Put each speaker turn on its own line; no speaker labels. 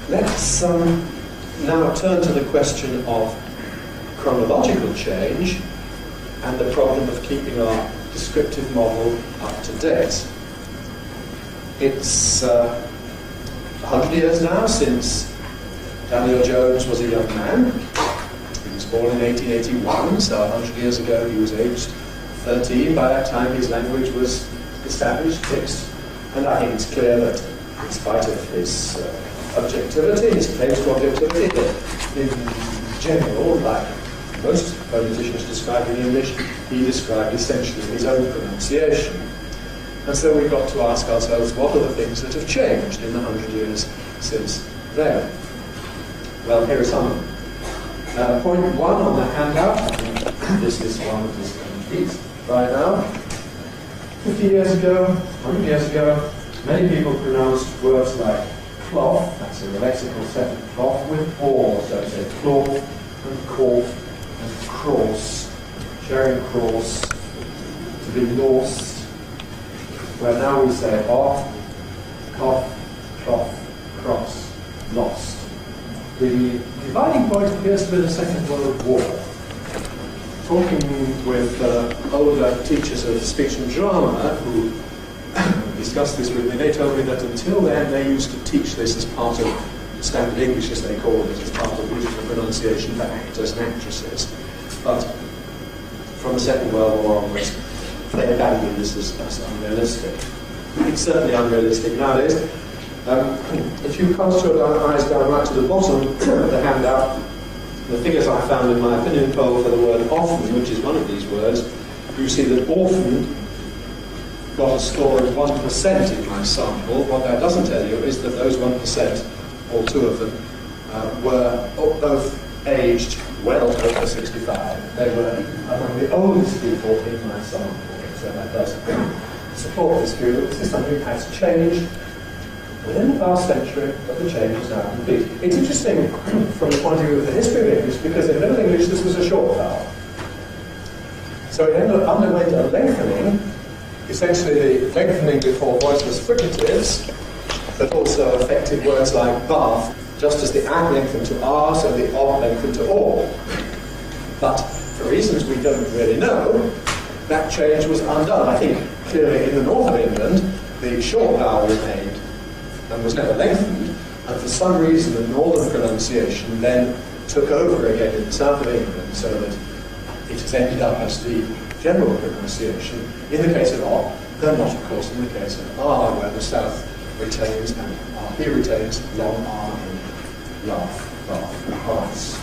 Let's now turn to the question of chronological change and the problem of keeping our descriptive model up to date. It's 100 years now since Daniel Jones was a young man. He was born in 1881, so 100 years ago he was aged 13. By that time his language was established, fixed, and I think it's clear that in spite of his objectivity, his claims to objectivity, that in general, like most phoneticians describing English, he described essentially his own pronunciation. And so we've got to ask ourselves, what are the things that have changed in the 100 years since then? Well, here are some of them. Point 1 on the handout, I think this is one that is complete right now. 50 years ago, 100 years ago, many people pronounced words like cloth, that's a lexical set of cloth, with or, so to say cloth and cough and cross, Charing Cross, to be lost, where now we say off, cough, cloth, cross, lost. The dividing point appears to be the Second World War. Talking with older teachers of speech and drama who discussed this with me, they told me that until then they used to teach this as part of standard English, as they called it, as part of beautiful pronunciation for actors and actresses. But from the Second World War onwards, they abandoned this as unrealistic. It's certainly unrealistic nowadays. If you cast your eyes down right to the bottom of the handout, the figures I found in my opinion poll for the word often, which is one of these words, you see that often got a score of 1% in my sample. What that doesn't tell you is that those 1%, or two of them, were both aged well over 65. They were among the oldest people in my sample. So that does support this view that this is something that has changed within the past century, but the change is now complete. It's interesting from the point of view of the history of English, because in Middle English this was a short vowel. So it underwent a lengthening, essentially the lengthening before voiceless fricatives, that also affected words like bath, just as the at lengthened to r, so the ob lengthened to or. But for reasons we don't really know, that change was undone. I think clearly in the north of England, the short vowel remained and was never lengthened, and for some reason the northern pronunciation then took over again in the south of England, so that it has ended up as the general pronunciation in the case of R, though not of course in the case of R, where the south retains and R, he retains long R in laugh, laugh, hearts.